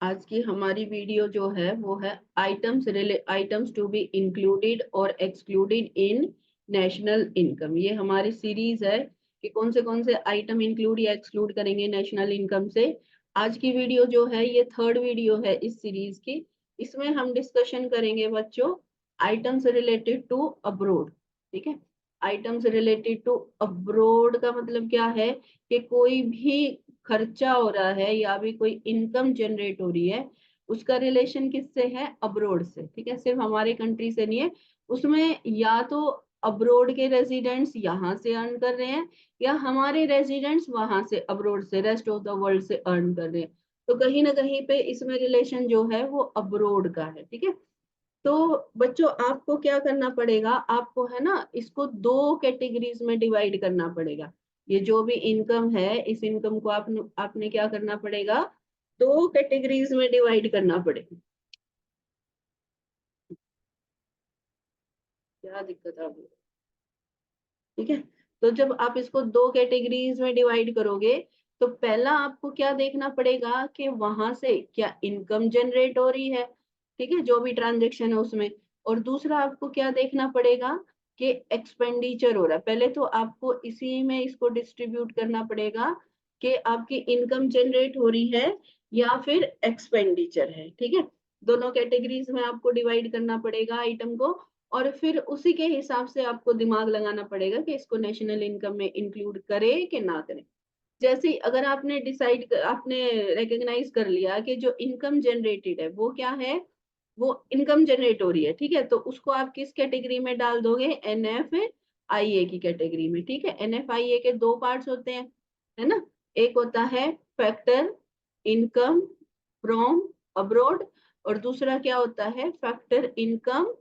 आज की हमारी वीडियो जो है वो है आइटम्स टू बी इंक्लूडेड और एक्सक्लूडेड इन नेशनल इनकम। ये हमारी सीरीज है कि कौन से आइटम इंक्लूड या एक्सक्लूड करेंगे नेशनल इनकम से। आज की वीडियो जो है ये थर्ड वीडियो है इस सीरीज की। इसमें हम डिस्कशन करेंगे बच्चों आइटम्स रिलेटेड टू अब्रोड। ठीक है, आइटम्स रिलेटेड टू अब्रोड का मतलब क्या है कि कोई भी खर्चा हो रहा है या भी कोई इनकम जनरेट हो रही है उसका रिलेशन किससे है? अब्रोड से। ठीक है, सिर्फ हमारे कंट्री से नहीं है, उसमें या तो अब्रोड के रेजिडेंट्स यहाँ से अर्न कर रहे हैं या हमारे रेजिडेंट्स वहां से अब्रोड से रेस्ट ऑफ द वर्ल्ड से अर्न कर रहे हैं। तो कहीं ना कहीं पे इसमें रिलेशन जो है वो अब्रोड का है। ठीक है, तो बच्चों आपको क्या करना पड़ेगा, आपको है ना इसको दो कैटेगरीज में डिवाइड करना पड़ेगा। ये जो भी इनकम है इस इनकम को आपने क्या करना पड़ेगा, दो कैटेगरीज में डिवाइड करना पड़ेगा। क्या दिक्कत आ रही है? ठीक है, तो जब आप इसको दो कैटेगरीज में डिवाइड करोगे तो पहला आपको क्या देखना पड़ेगा कि वहां से क्या इनकम जनरेट हो रही है। ठीक है, जो भी ट्रांजेक्शन है उसमें। और दूसरा आपको क्या देखना पड़ेगा कि एक्सपेंडिचर हो रहा है। पहले तो आपको इसी में इसको डिस्ट्रीब्यूट करना पड़ेगा कि आपकी इनकम जनरेट हो रही है या फिर एक्सपेंडिचर है। ठीक है, दोनों कैटेगरीज में आपको डिवाइड करना पड़ेगा आइटम को। और फिर उसी के हिसाब से आपको दिमाग लगाना पड़ेगा कि इसको नेशनल इनकम में इंक्लूड करे कि ना करे। जैसे ही अगर आपने रिकग्नाइज कर लिया कि जो इनकम जनरेटेड है वो क्या है, वो इनकम जनरेट हो रही है। ठीक है, तो उसको आप किस कैटेगरी में डाल दोगे? एनएफ आई ए की कैटेगरी में। ठीक है, एनएफ आई ए के दो पार्ट्स होते हैं, है ना। एक होता है फैक्टर इनकम फ्रॉम अब्रोड और दूसरा क्या होता है, फैक्टर इनकम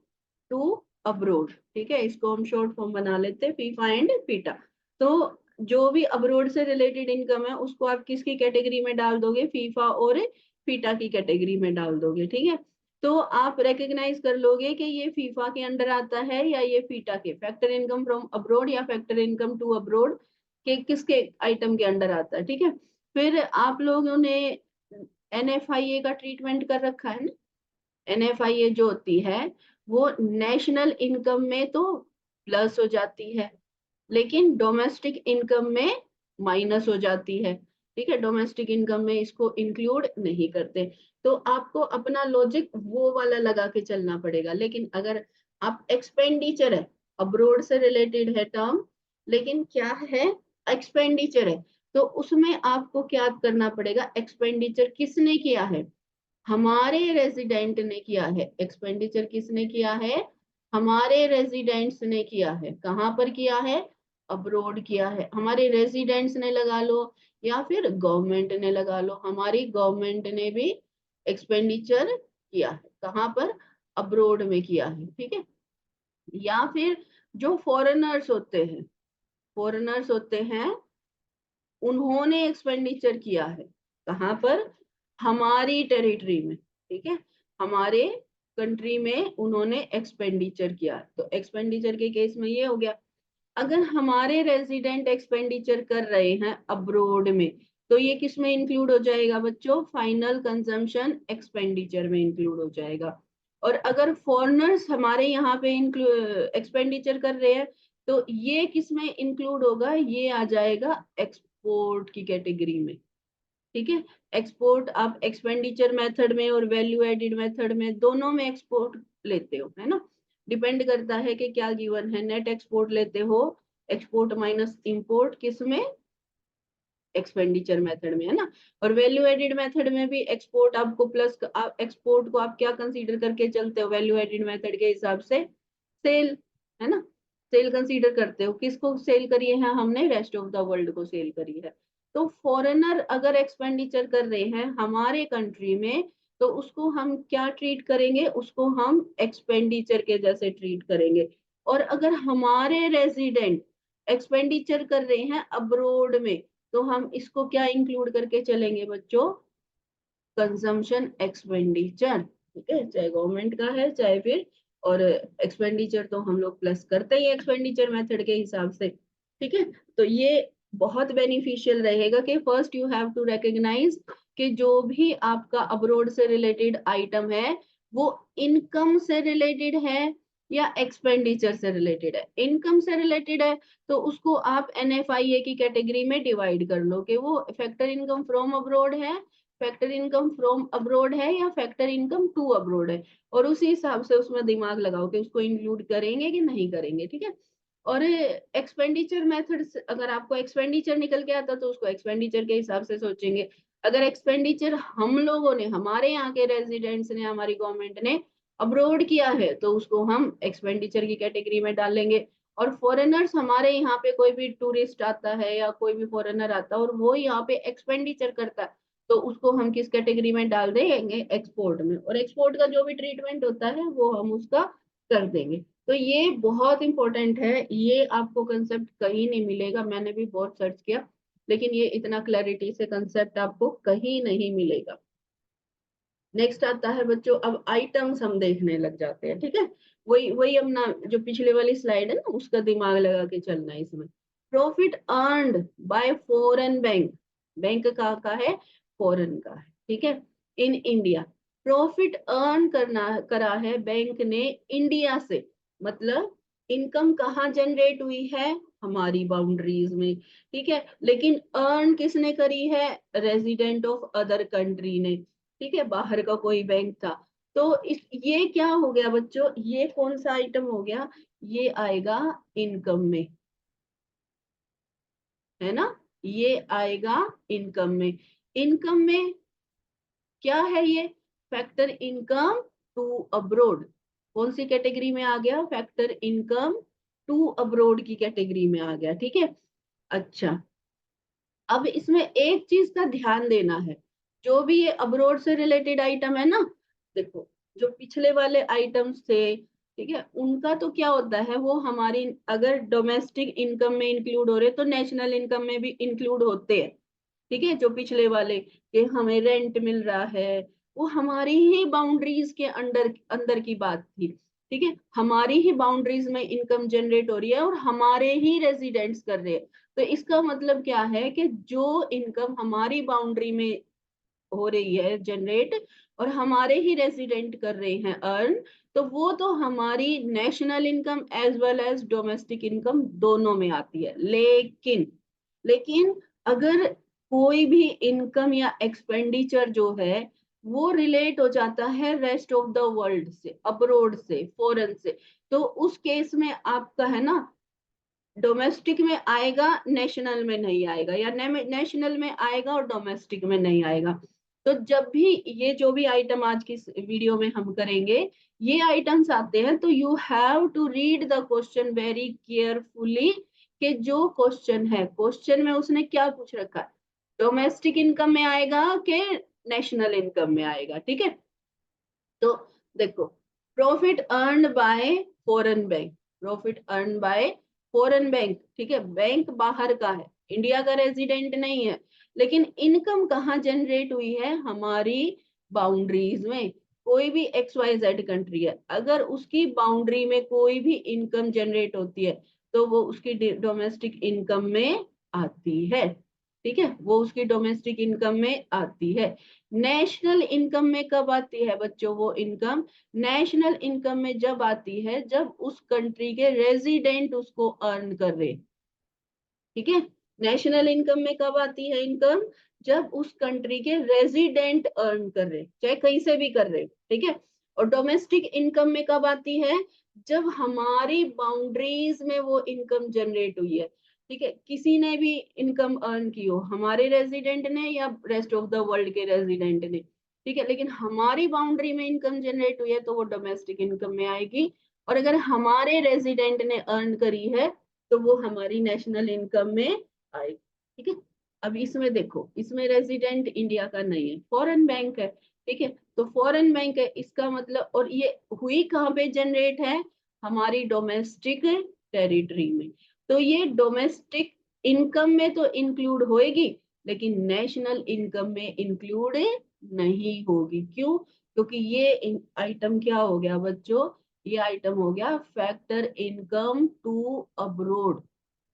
टू अब्रोड। ठीक है, इसको हम शॉर्ट फॉर्म बना लेते हैं फीफा एंड फीटा। तो जो भी अब्रोड से रिलेटेड इनकम है उसको आप किसकी कैटेगरी में डाल दोगे? फीफा और फीटा की कैटेगरी में डाल दोगे। ठीक है, तो आप रिकग्नाइज कर लोगे कि ये फीफा के अंडर आता है या ये फीटा के, फैक्टर इनकम फ्रॉम अब्रोड या फैक्टर इनकम टू अब्रोड के किसके आइटम के अंडर आता है। ठीक है, फिर आप लोगों ने एनएफआईए का ट्रीटमेंट कर रखा है ना। एनएफआईए जो होती है वो नेशनल इनकम में तो प्लस हो जाती है लेकिन डोमेस्टिक इनकम में माइनस हो जाती है। ठीक है, डोमेस्टिक इनकम में इसको इंक्लूड नहीं करते। तो आपको अपना लॉजिक वो वाला लगा के चलना पड़ेगा। लेकिन अगर आप एक्सपेंडिचर है, अब्रोड से रिलेटेड है टर्म, लेकिन क्या है, एक्सपेंडिचर है, तो उसमें आपको क्या करना पड़ेगा? एक्सपेंडिचर किसने किया है? हमारे रेजिडेंट ने किया है। एक्सपेंडिचर किसने किया है? हमारे रेजिडेंट्स ने किया है। कहाँ पर किया है? अब्रोड किया है। हमारे रेजिडेंट्स ने लगा लो या फिर गवर्नमेंट ने लगा लो, हमारी गवर्नमेंट ने भी एक्सपेंडिचर किया है। कहाँ पर? अब्रोड में किया है। ठीक है, या फिर जो फॉरेनर्स होते हैं उन्होंने एक्सपेंडिचर किया है। कहाँ पर? हमारी टेरिटरी में। ठीक है, हमारे कंट्री में उन्होंने एक्सपेंडिचर किया। तो एक्सपेंडिचर के केस में ये हो गया। अगर हमारे रेजिडेंट एक्सपेंडिचर कर रहे हैं अब्रोड में तो ये किस में इंक्लूड हो जाएगा बच्चों? फाइनल कंजम्पशन एक्सपेंडिचर में इंक्लूड हो जाएगा। और अगर फॉरेनर्स हमारे यहाँ पे एक्सपेंडिचर कर रहे हैं तो ये किस में इंक्लूड होगा? ये आ जाएगा एक्सपोर्ट की कैटेगरी में। ठीक है, एक्सपोर्ट आप एक्सपेंडिचर मेथड में और वैल्यू एडेड मेथड में दोनों में एक्सपोर्ट लेते हो, है ना। डिपेंड करता है कि क्या गिवन है। नेट एक्सपोर्ट लेते हो, एक्सपोर्ट माइनस इंपोर्ट किस में? एक्सपेंडिचर मेथड में, है ना। और वैल्यू एडेड मेथड में भी एक्सपोर्ट आपको प्लस, एक्सपोर्ट को आप क्या कंसीडर करके चलते हो वैल्यू एडेड मेथड के हिसाब से? सेल, है ना। सेल कंसीडर करते हो। किसको सेल करी है हमने? रेस्ट ऑफ द वर्ल्ड को सेल करी है। तो फॉरेनर अगर एक्सपेंडिचर कर रहे हैं हमारे कंट्री में तो उसको हम क्या ट्रीट करेंगे? उसको हम एक्सपेंडिचर के जैसे ट्रीट करेंगे। और अगर हमारे रेजिडेंट एक्सपेंडिचर कर रहे हैं अब्रोड में तो हम इसको क्या इंक्लूड करके चलेंगे बच्चों? Consumption expenditure. ठीक है, चाहे गवर्नमेंट का है चाहे फिर, और एक्सपेंडिचर तो हम लोग प्लस करते ही एक्सपेंडिचर मेथड के हिसाब से। ठीक है, तो ये बहुत बेनिफिशियल रहेगा कि first you have to recognise कि जो भी आपका अब्रोड से रिलेटेड आइटम है वो इनकम से रिलेटेड है या एक्सपेंडिचर से रिलेटेड है। इनकम से रिलेटेड है तो उसको आप NFIA की कैटेगरी में डिवाइड कर लो कि वो फैक्टर इनकम फ्रॉम अब्रोड है, फैक्टर इनकम फ्रॉम अब्रोड है या फैक्टर इनकम टू अब्रोड है, और उसी हिसाब से उसमें दिमाग लगाओ कि उसको इंक्लूड करेंगे कि नहीं करेंगे। ठीक है। और एक्सपेंडिचर मेथड, अगर आपको एक्सपेंडिचर निकल के आता तो उसको एक्सपेंडिचर के हिसाब से सोचेंगे। अगर एक्सपेंडिचर हम लोगों ने, हमारे यहाँ के रेजिडेंट्स ने, हमारी गवर्नमेंट ने अब्रोड किया है तो उसको हम एक्सपेंडिचर की कैटेगरी में डालेंगे। और फॉरेनर्स, हमारे यहाँ पे कोई भी टूरिस्ट आता है या कोई भी फॉरेनर आता है और वो यहाँ पे एक्सपेंडिचर करता है तो उसको हम किस कैटेगरी में डाल देंगे? एक्सपोर्ट में। और एक्सपोर्ट का जो भी ट्रीटमेंट होता है वो हम उसका कर देंगे। तो ये बहुत इंपॉर्टेंट है, ये आपको कंसेप्ट कहीं नहीं मिलेगा, मैंने भी बहुत सर्च किया लेकिन ये इतना क्लैरिटी से कंसेप्ट आपको कहीं नहीं मिलेगा। नेक्स्ट आता है बच्चों, अब आइटम्स हम देखने लग जाते हैं। ठीक है, वही वही अपना जो पिछले वाली स्लाइड है ना उसका दिमाग लगा के चलना है इसमें। Profit earned bye foreign bank, bank का है, फॉरेन का है। ठीक है, इन इंडिया प्रॉफिट अर्न करा है बैंक ने इंडिया से, मतलब इनकम कहाँ जनरेट हुई है? हमारी बाउंड्रीज में। ठीक है, लेकिन अर्न किसने करी है? रेजिडेंट ऑफ अदर कंट्री ने। ठीक है, बाहर का कोई बैंक था। तो ये क्या हो गया बच्चों? ये कौन सा आइटम हो गया? ये आएगा इनकम में, है ना? ये आएगा इनकम में। इनकम में क्या है ये? Factor income to abroad. कौन सी कैटेगरी में आ गया? फैक्टर इनकम टू अब्रोड की कैटेगरी में आ गया। ठीक है। अच्छा, अब इसमें एक चीज का ध्यान देना है, जो भी ये अब्रोड से रिलेटेड आइटम है ना, देखो जो पिछले वाले आइटम्स थे, ठीक है, उनका तो क्या होता है, वो हमारी अगर डोमेस्टिक इनकम में इंक्लूड हो रहे तो नेशनल इनकम में भी इंक्लूड होते हैं। ठीक है, जो पिछले वाले कि हमें रेंट मिल रहा है, वो हमारी ही बाउंड्रीज के अंडर अंदर की बात थी। ठीक है, हमारी ही बाउंड्रीज में इनकम जनरेट हो रही है और हमारे ही रेजिडेंट्स कर रहे हैं। तो इसका मतलब क्या है कि जो इनकम हमारी बाउंड्री में हो रही है जनरेट और हमारे ही रेजिडेंट कर रहे हैं अर्न, तो वो तो हमारी national income as well as domestic income दोनों में आती है। लेकिन लेकिन अगर कोई भी इनकम या एक्सपेंडिचर जो है वो रिलेट हो जाता है रेस्ट ऑफ द वर्ल्ड से, अब्रोड से, फॉरेन से, तो उस केस में आपका है ना, डोमेस्टिक में आएगा, नेशनल में नहीं आएगा, या नेशनल में आएगा और डोमेस्टिक में नहीं आएगा। तो जब भी ये जो भी आइटम आज की वीडियो में हम करेंगे, ये आइटम्स आते हैं तो you have to read the question very carefully, कि जो क्वेश्चन है, क्वेश्चन में उसने क्या पूछ रखा है, डोमेस्टिक इनकम में आएगा कि नेशनल इनकम में आएगा। ठीक है, तो देखो, profit earn by foreign bank, profit earn by foreign bank. ठीक है, बैंक बाहर का है, इंडिया का रेजिडेंट नहीं है, लेकिन इनकम कहाँ जनरेट हुई है? हमारी बाउंड्रीज में। कोई भी XYZ कंट्री है, अगर उसकी बाउंड्री में कोई भी इनकम जनरेट होती है तो वो उसकी डोमेस्टिक इनकम में आती है। ठीक है, वो उसकी डोमेस्टिक इनकम में आती है। नेशनल इनकम में कब आती है बच्चों वो इनकम? नेशनल इनकम में जब आती है जब उस कंट्री के रेजिडेंट उसको अर्न कर रहे। ठीक है, नेशनल इनकम में कब आती है इनकम? जब उस कंट्री के रेजिडेंट अर्न कर रहे, चाहे कहीं से भी कर रहे। ठीक है, और डोमेस्टिक इनकम में कब आती है? जब हमारी बाउंड्रीज में वो इनकम जनरेट हुई है। ठीक है, किसी ने भी इनकम अर्न की हो, हमारे रेजिडेंट ने या रेस्ट ऑफ द वर्ल्ड के रेजिडेंट ने। ठीक है, लेकिन हमारी बाउंड्री में इनकम जनरेट हुई है तो वो डोमेस्टिक इनकम में आएगी, और अगर हमारे रेजिडेंट ने अर्न करी है तो वो हमारी नेशनल इनकम में आएगी। ठीक है, अब इसमें देखो, इसमें रेजिडेंट इंडिया का नहीं है, फॉरेन बैंक है। ठीक है, तो फॉरेन बैंक है, इसका मतलब, और ये हुई कहाँ पे जनरेट है? हमारी डोमेस्टिक टेरिटरी में। तो ये डोमेस्टिक इनकम में तो इंक्लूड होएगी, लेकिन नेशनल इनकम में इंक्लूड नहीं होगी। क्यों? क्योंकि ये आइटम क्या हो गया बच्चों? ये आइटम हो गया फैक्टर इनकम टू अब्रोड,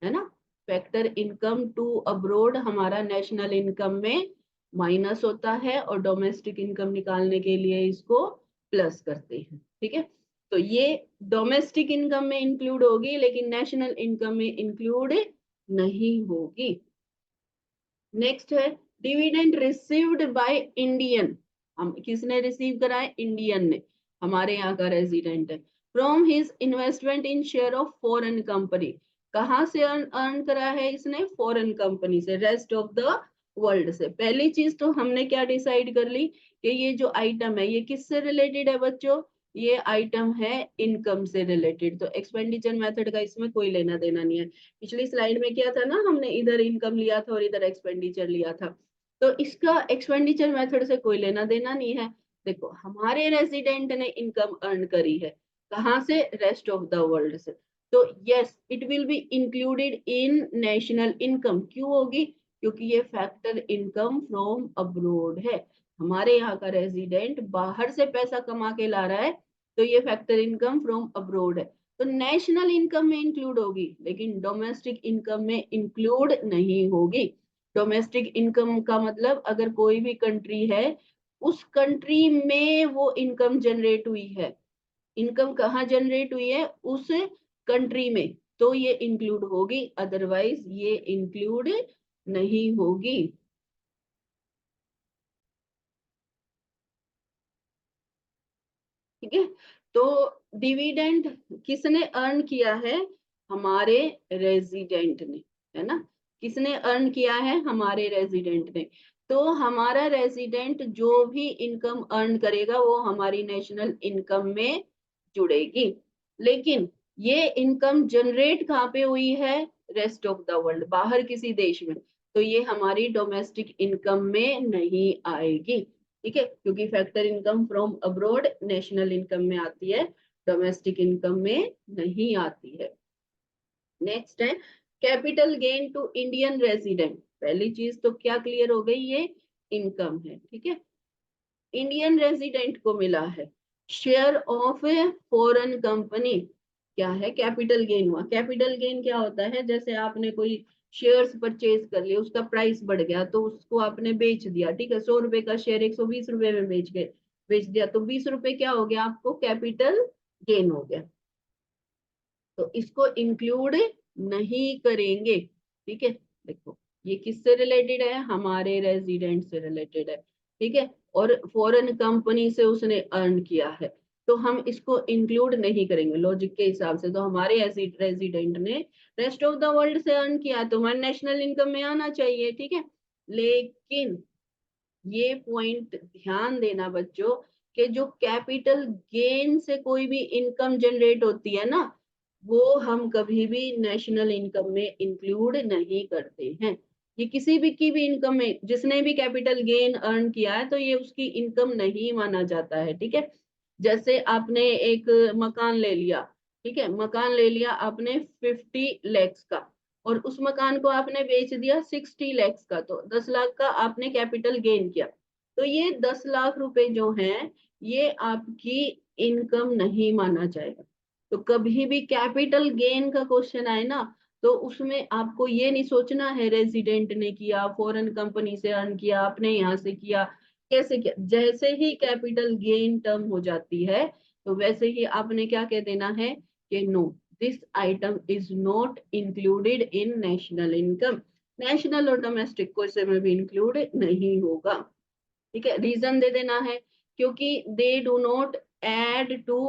है ना? फैक्टर इनकम टू अब्रोड हमारा नेशनल इनकम में माइनस होता है और डोमेस्टिक इनकम निकालने के लिए इसको प्लस करते हैं। ठीक है, तो ये डोमेस्टिक इनकम में इंक्लूड होगी लेकिन नेशनल इनकम में इंक्लूड नहीं होगी। नेक्स्ट है डिविडेंड रिसीव्ड बाय इंडियन, हम किसने रिसीव करा है? इंडियन ने, हमारे यहाँ का रेजिडेंट है। From his investment in share of foreign company, कहाँ से अर्न करा है इसने? फॉरेन कंपनी से, रेस्ट ऑफ द वर्ल्ड से। पहली चीज तो हमने क्या डिसाइड कर ली कि ये जो आइटम है ये किससे रिलेटेड है बच्चों? ये आइटम है इनकम से रिलेटेड, तो एक्सपेंडिचर मेथड का इसमें कोई लेना देना नहीं है। पिछली स्लाइड में क्या था ना, हमने इधर इनकम लिया था और इधर एक्सपेंडिचर लिया था, तो इसका एक्सपेंडिचर मेथड से कोई लेना देना नहीं है। देखो हमारे रेजिडेंट ने इनकम अर्न करी है, कहाँ से? रेस्ट ऑफ द वर्ल्ड से, तो yes it will be included in national income. क्यों होगी? क्योंकि ये फैक्टर इनकम फ्रॉम अब्रोड है, हमारे यहाँ का रेजिडेंट बाहर से पैसा कमा के ला रहा है, तो ये फैक्टर इनकम फ्रॉम अब्रोड है, तो नेशनल इनकम में इंक्लूड होगी लेकिन डोमेस्टिक इनकम में इंक्लूड नहीं होगी। डोमेस्टिक इनकम का मतलब अगर कोई भी कंट्री है, उस कंट्री में वो इनकम जनरेट हुई है, इनकम कहाँ जनरेट हुई है? उस कंट्री में, तो ये इंक्लूड होगी, अदरवाइज ये इंक्लूड नहीं होगी। ठीक है, तो डिविडेंड किसने अर्न किया है? हमारे रेजिडेंट ने, है ना? किसने अर्न किया है? हमारे रेजिडेंट ने। तो हमारा रेजिडेंट जो भी इनकम अर्न करेगा वो हमारी नेशनल इनकम में जुड़ेगी, लेकिन ये इनकम जनरेट कहाँ पे हुई है? रेस्ट ऑफ द वर्ल्ड, बाहर किसी देश में, तो ये हमारी डोमेस्टिक इनकम में नहीं आएगी। ठीक है, क्योंकि factor income from abroad national income में आती है, डोमेस्टिक इनकम में नहीं आती है। नेक्स्ट है capital gain to Indian resident. पहली चीज तो क्या क्लियर हो गई? ये इनकम है। ठीक है, इंडियन रेजिडेंट को मिला है शेयर ऑफ फॉरेन कंपनी, क्या है? कैपिटल गेन हुआ। कैपिटल गेन क्या होता है? जैसे आपने कोई शेयर्स परचेज कर लिए, उसका प्राइस बढ़ गया तो उसको आपने बेच दिया, ठीक है, 100 रुपए का शेयर 120 रुपए में बेच दिया, तो 20 रुपए क्या हो गया? आपको कैपिटल गेन हो गया, तो इसको इंक्लूड नहीं करेंगे। ठीक है, देखो ये किससे रिलेटेड है? हमारे रेजिडेंट से रिलेटेड है। ठीक है, और फॉरेन कंपनी से उसने अर्न किया है, तो हम इसको इंक्लूड नहीं करेंगे लॉजिक के हिसाब से। तो हमारे रेजिडेंट ने रेस्ट ऑफ द वर्ल्ड से अर्न किया तो हमारे नेशनल इनकम में आना चाहिए। ठीक है, लेकिन ये पॉइंट ध्यान देना बच्चों कि जो कैपिटल गेन से कोई भी इनकम जनरेट होती है ना, वो हम कभी भी नेशनल इनकम में इंक्लूड नहीं करते हैं। ये किसी भी की भी इनकम में, जिसने भी कैपिटल गेन अर्न किया है तो ये उसकी इनकम नहीं माना जाता है। ठीक है, जैसे आपने एक मकान ले लिया, ठीक है, मकान ले लिया आपने 50 लाख का, और उस मकान को आपने बेच दिया 60 लाख का, तो 10 लाख का आपने कैपिटल गेन किया, तो ये 10 लाख रुपए जो हैं ये आपकी इनकम नहीं माना जाएगा। तो कभी भी कैपिटल गेन का क्वेश्चन आए ना, तो उसमें आपको ये नहीं सोचना है रेजिडेंट ने किया, फॉरेन कंपनी से अर्न किया, आपने यहाँ से किया, कैसे किया। जैसे ही कैपिटल गेन टर्म हो जाती है तो वैसे ही आपने क्या कह देना है कि no, this item is not included in national income, national और डोमेस्टिक को में भी इंक्लूड नहीं होगा। ठीक है, रीजन दे देना है, क्योंकि they do not add to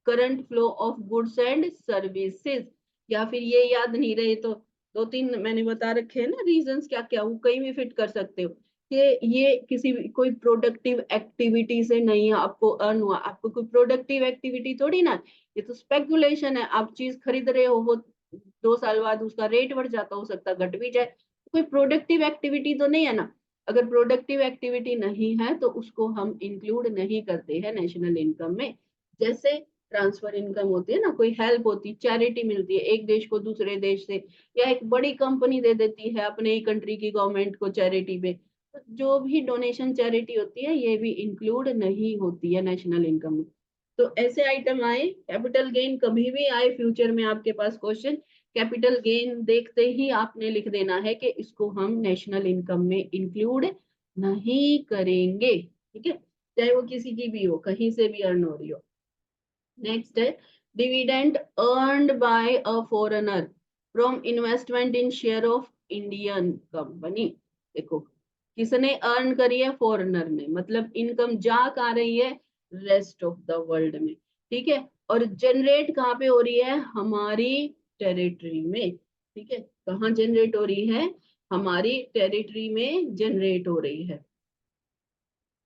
current flow of goods and services, या फिर ये याद नहीं रहे तो दो तीन मैंने बता रखे हैं ना रीजंस क्या क्या, वो कहीं भी फिट कर सकते हो कि ये किसी कोई प्रोडक्टिव एक्टिविटी से नहीं आपको अर्न हुआ, आपको कोई प्रोडक्टिव एक्टिविटी थोड़ी ना, ये तो स्पेकुलेशन है, आप चीज खरीद रहे हो, वो 2 साल बाद उसका रेट बढ़ जाता, हो सकता घट भी जाए, कोई प्रोडक्टिव एक्टिविटी तो नहीं है ना। अगर प्रोडक्टिव एक्टिविटी नहीं है तो उसको हम इंक्लूड नहीं करते हैं नेशनल इनकम में। जैसे ट्रांसफर इनकम होती है ना, कोई हेल्प होती, चैरिटी मिलती है एक देश को दूसरे देश से, या एक बड़ी कंपनी दे देती है अपने ही कंट्री की गवर्नमेंट को चैरिटी में, तो जो भी डोनेशन चैरिटी होती है ये भी इंक्लूड नहीं होती है नेशनल इनकम में। तो ऐसे आइटम आए, कैपिटल गेन कभी भी आए फ्यूचर में आपके पास क्वेश्चन, कैपिटल गेन देखते ही आपने लिख देना है कि इसको हम नेशनल इनकम में इंक्लूड नहीं करेंगे, ठीक है, चाहे वो किसी की भी हो, कहीं से भी अर्न हो रही हो। नेक्स्ट है dividend earned bye a foreigner from investment in share of Indian company. देखो किसने अर्न करी है, फॉरेनर ने, मतलब इनकम जा कहाँ रही है, रेस्ट ऑफ द वर्ल्ड में, ठीक है, और जनरेट कहाँ पे हो रही है, हमारी टेरिटरी में, ठीक है, कहाँ जनरेट हो रही है, हमारी टेरिटरी में जनरेट हो रही है।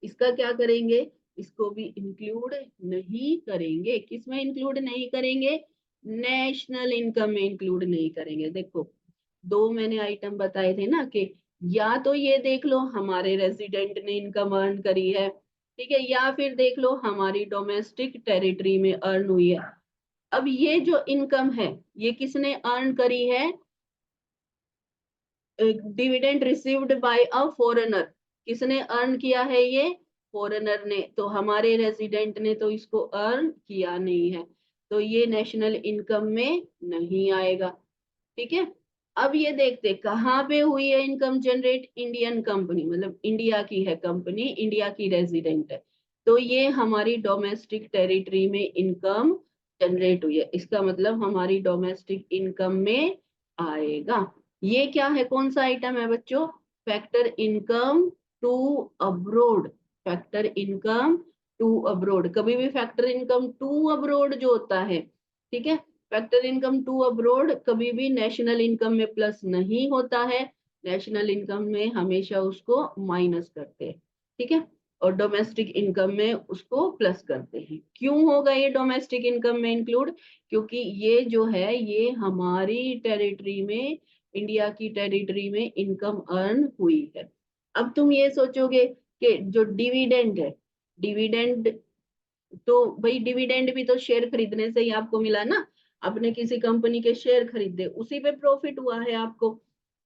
इसका क्या करेंगे, इसको भी इंक्लूड नहीं करेंगे, किसमें इंक्लूड नहीं करेंगे, नेशनल इनकम में इंक्लूड नहीं करेंगे। देखो दो मैंने आइटम बताए थे ना, कि या तो ये देख लो हमारे रेजिडेंट ने इनकम अर्न करी है, ठीक है, या फिर देख लो हमारी डोमेस्टिक टेरिटरी में अर्न हुई है। अब ये जो इनकम है ये किसने अर्न करी है, dividend received by a foreigner, किसने अर्न किया है ये, फॉरेनर ने, तो हमारे रेजिडेंट ने तो इसको अर्न किया नहीं है, तो ये नेशनल इनकम में नहीं आएगा, ठीक है। अब ये देखते कहाँ पे हुई है इनकम जनरेट, इंडियन कंपनी, मतलब इंडिया की है कंपनी, इंडिया की रेजिडेंट है, तो ये हमारी डोमेस्टिक टेरिटरी में इनकम जनरेट हुई है, इसका मतलब हमारी डोमेस्टिक इनकम में आएगा। ये क्या है, कौन सा आइटम है बच्चों, factor income to abroad, factor income to abroad, कभी भी फैक्टर इनकम टू अब्रोड जो होता है, ठीक है, फैक्टर इनकम टू अब्रोड कभी भी नेशनल इनकम में प्लस नहीं होता है, नेशनल इनकम में हमेशा उसको माइनस करते हैं, ठीक है, और डोमेस्टिक इनकम में उसको प्लस करते हैं। क्यों होगा ये डोमेस्टिक इनकम में इंक्लूड, क्योंकि ये जो है ये हमारी टेरिटरी में, इंडिया की टेरिटरी में इनकम अर्न हुई है। अब तुम ये सोचोगे कि जो डिविडेंड है, डिविडेंड तो भाई डिविडेंड भी तो शेयर खरीदने से ही आपको मिला ना, आपने किसी कंपनी के शेयर खरीदे उसी पे प्रॉफिट हुआ है आपको।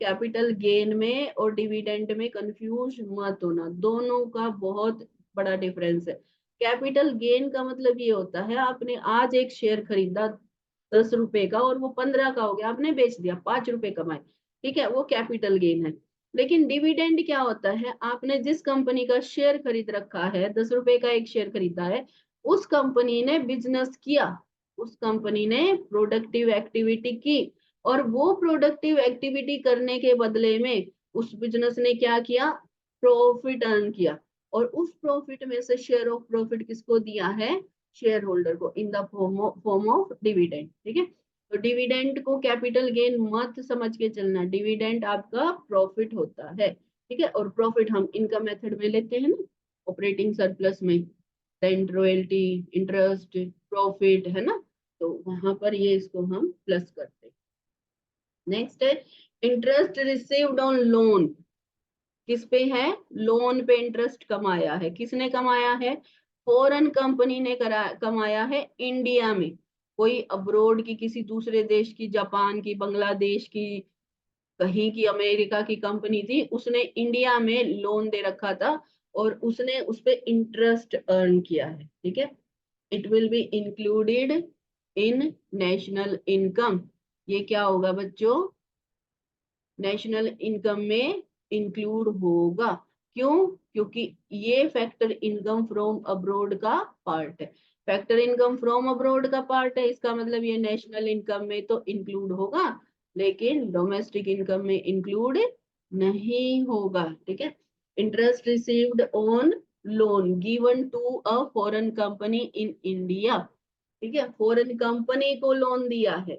कैपिटल गेन में और डिविडेंड में कंफ्यूज मत होना, दोनों का बहुत बड़ा डिफरेंस है। कैपिटल गेन का मतलब ये होता है आपने आज एक शेयर खरीदा 10 रुपए का और वो 15 का हो गया, आपने बेच दिया, 5 रुपए कमाए, ठीक है, वो कैपिटल गेन है। लेकिन डिविडेंड क्या होता है, आपने जिस कंपनी का शेयर खरीद रखा है, 10 रुपए का एक शेयर खरीदा है, उस कंपनी ने बिजनेस किया, उस कंपनी ने प्रोडक्टिव एक्टिविटी की, और वो प्रोडक्टिव एक्टिविटी करने के बदले में उस बिजनेस ने क्या किया, प्रॉफिट अर्न किया, और उस प्रॉफिट में से शेयर ऑफ प्रॉफिट किसको दिया है, शेयर होल्डर को, in the form of dividend, ठीक है। तो डिविडेंड को कैपिटल गेन मत समझ के चलना, डिविडेंड आपका प्रॉफिट होता है, ठीक है, और प्रॉफिट हम इनकम मेथड में लेते हैं ना, ऑपरेटिंग सरप्लस में, रेंट रॉयल्टी इंटरेस्ट प्रॉफिट है ना, तो वहां पर ये इसको हम प्लस करते हैं। नेक्स्ट है इंटरेस्ट रिसीव्ड ऑन लोन, किस पे है, लोन पे इंटरेस्ट कमाया है, किसने कमाया है, फॉरेन कंपनी ने कमाया है इंडिया में, कोई अब्रोड की किसी दूसरे देश की, जापान की, बांग्लादेश की, कहीं की, अमेरिका की कंपनी थी, उसने इंडिया में लोन दे रखा था और उसने उस पे इंटरेस्ट अर्न किया है, ठीक है, it will be included in national income, ये क्या होगा बच्चों, नेशनल इनकम में इंक्लूड होगा। क्यों, क्योंकि ये फैक्टर इनकम फ्रॉम अब्रोड का पार्ट है, फैक्टर इनकम फ्रॉम अब्रोड का पार्ट है, इसका मतलब ये नेशनल इनकम में तो इंक्लूड होगा, लेकिन डोमेस्टिक इनकम में इंक्लूड नहीं होगा, ठीक है। Interest received on loan given to a foreign company in India, ठीक है, फॉरेन कंपनी को लोन दिया है,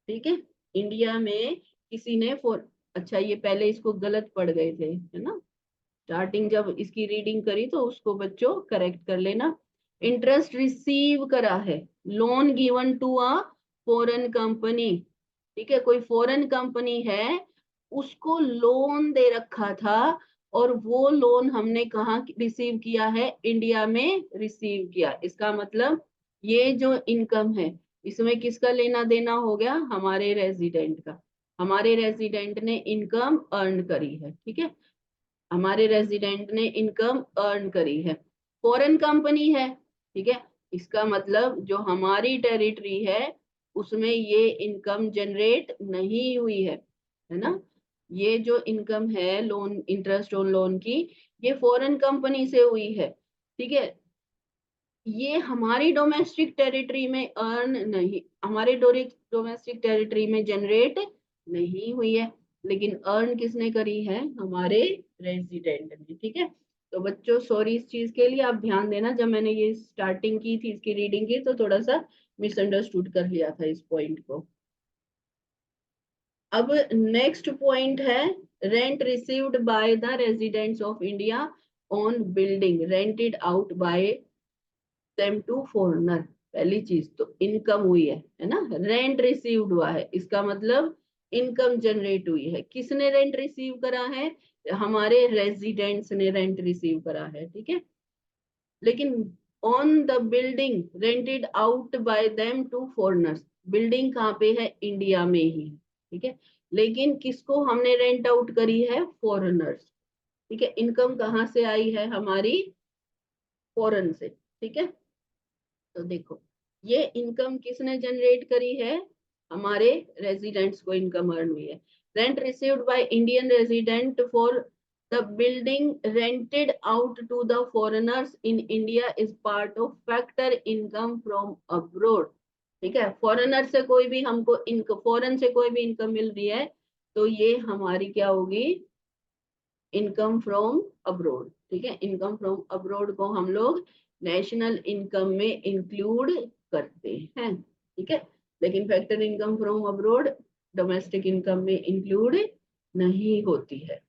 ठीक है, इंडिया में किसी ने फॉर, अच्छा ये पहले इसको गलत पढ़ गए थे है ना, स्टार्टिंग जब इसकी रीडिंग करी तो उसको बच्चों करेक्ट कर लेना। इंटरेस्ट रिसीव करा है, loan given to a foreign company, ठीक है, कोई फॉरेन कंपनी है, उसको लोन दे रखा था, और वो लोन हमने कहाँ रिसीव किया है, इंडिया में रिसीव किया, इसका मतलब ये जो इनकम है इसमें किसका लेना देना हो गया, हमारे रेजिडेंट का, हमारे रेजिडेंट ने इनकम अर्न करी है, ठीक है, हमारे रेजिडेंट ने इनकम अर्न करी है, फॉरेन कंपनी है, ठीक है, इसका मतलब जो हमारी टेरिटरी है उसमें ये इनकम जनरेट नहीं हुई है ना, ये जो इनकम है लोन, इंटरेस्ट ऑन लोन की, ये फॉरेन कंपनी से हुई है, ठीक है। ये हमारी डोमेस्टिक टेरिटरी में अर्न नहीं, हमारे डोमेस्टिक टेरिटरी में जनरेट नहीं हुई है, लेकिन अर्न किसने करी है, हमारे रेजिडेंट ने, ठीक है। तो बच्चों सॉरी इस चीज के लिए, आप ध्यान देना, जब मैंने ये स्टार्टिंग की थी इसकी रीडिंग की तो थोड़ा सा मिसअंडरस्टूड कर लिया था इस पॉइंट को। अब नेक्स्ट पॉइंट है, rent received by the residents of India on building rented out by them to foreigner. पहली चीज तो इनकम हुई है ना, रेंट रिसीव्ड हुआ है, इसका मतलब इनकम जनरेट हुई है। किसने रेंट रिसीव करा है, हमारे रेजिडेंट्स ने रेंट रिसीव करा है, ठीक है। लेकिन on the building rented out by them to foreigners, building कहाँ पे है, इंडिया में ही है, ठीक है। लेकिन किसको हमने रेंट आउट करी है, फॉरेनर्स, ठीक है। इनकम कहाँ से आई है, हमारी फॉरेन से, ठीक है। तो देखो ये इनकम किसने जनरेट करी है, हमारे रेजिडेंट्स को इनकम अर्न हुई है। Rent received by Indian resident for the building rented out to the foreigners in India is part of factor income from abroad, ठीक है। फॉरेनर से कोई भी हमको इनकम, फॉरेन से कोई भी इनकम मिल रही है तो ये हमारी क्या होगी, इनकम फ्रॉम अब्रोड, ठीक है। इनकम फ्रॉम अब्रोड को हम लोग नेशनल इनकम में इंक्लूड करते हैं, ठीक है। लेकिन factor income from abroad domestic income में इंक्लूड नहीं होती है।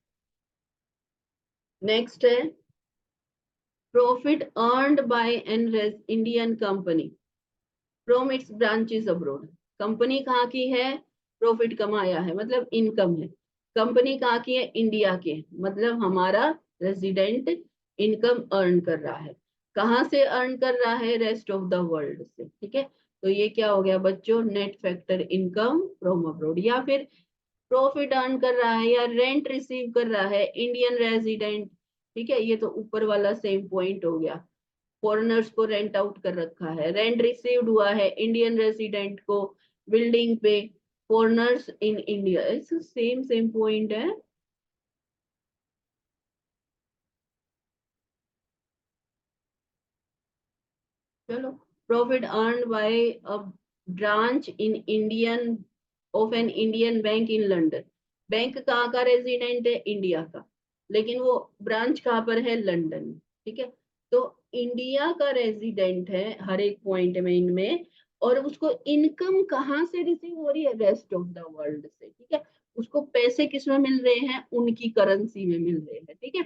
नेक्स्ट है profit earned bye an Indian company from its branches abroad. Company कहाँ की है, प्रॉफिट कमाया है मतलब इनकम है। कंपनी कहाँ की है, इंडिया के, मतलब हमारा रेजिडेंट इनकम अर्न कर रहा है। कहाँ से अर्न कर रहा है, रेस्ट ऑफ द वर्ल्ड से, ठीक है। तो ये क्या हो गया बच्चों, net factor income from abroad. या फिर प्रॉफिट अर्न कर रहा है या रेंट रिसीव कर रहा है इंडियन रेजिडेंट, ठीक है। ये तो ऊपर वाला सेम पॉइंट हो गया, फॉरेनर्स को रेंट आउट कर रखा है, रेंट रिसीव्ड हुआ है इंडियन रेजिडेंट को बिल्डिंग पे, foreigners in India, same same point है। चलो, profit earn by a branch in Indian of an Indian bank in London. Bank कहाँ का रेजिडेंट है, इंडिया का, लेकिन वो ब्रांच कहाँ पर है, लंदन में, ठीक है। तो इंडिया का रेजिडेंट है हर एक पॉइंट में इनमें, और उसको इनकम कहाँ से रिसीव हो रही है, रेस्ट ऑफ द वर्ल्ड से, ठीक है। उसको पैसे किसमें मिल रहे हैं, उनकी करेंसी में मिल रहे हैं, ठीक है।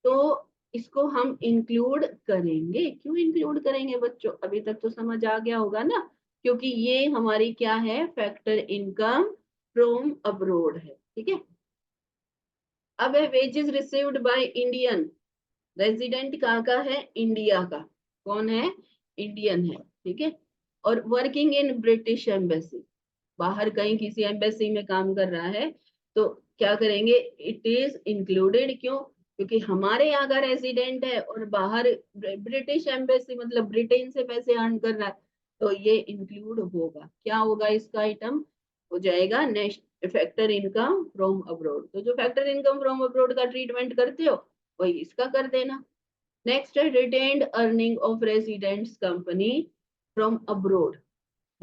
तो इसको हम इंक्लूड करेंगे। क्यों इंक्लूड करेंगे बच्चों, अभी तक तो समझ आ गया होगा ना, क्योंकि ये हमारी क्या है, फैक्टर इनकम फ्रॉम अब्रोड है, ठीक है। अब है wages received by Indian resident, कहाँ का है, इंडिया का, कौन है, इंडियन है, ठीक है। और वर्किंग इन ब्रिटिश एम्बेसी, बाहर कहीं किसी एम्बेसी में काम कर रहा है तो क्या करेंगे, इट इज इंक्लूडेड। क्यों, क्योंकि हमारे यहाँ का रेजिडेंट है और बाहर ब्रिटिश एम्बेसी मतलब ब्रिटेन से पैसे अर्न कर रहा है, तो ये इंक्लूड होगा। क्या होगा इसका आइटम, हो जाएगा next factor income from abroad. तो जो फैक्टर इनकम फ्रॉम अब्रोड का ट्रीटमेंट करते हो वही इसका कर देना। नेक्स्ट है retained earning of residents company from abroad.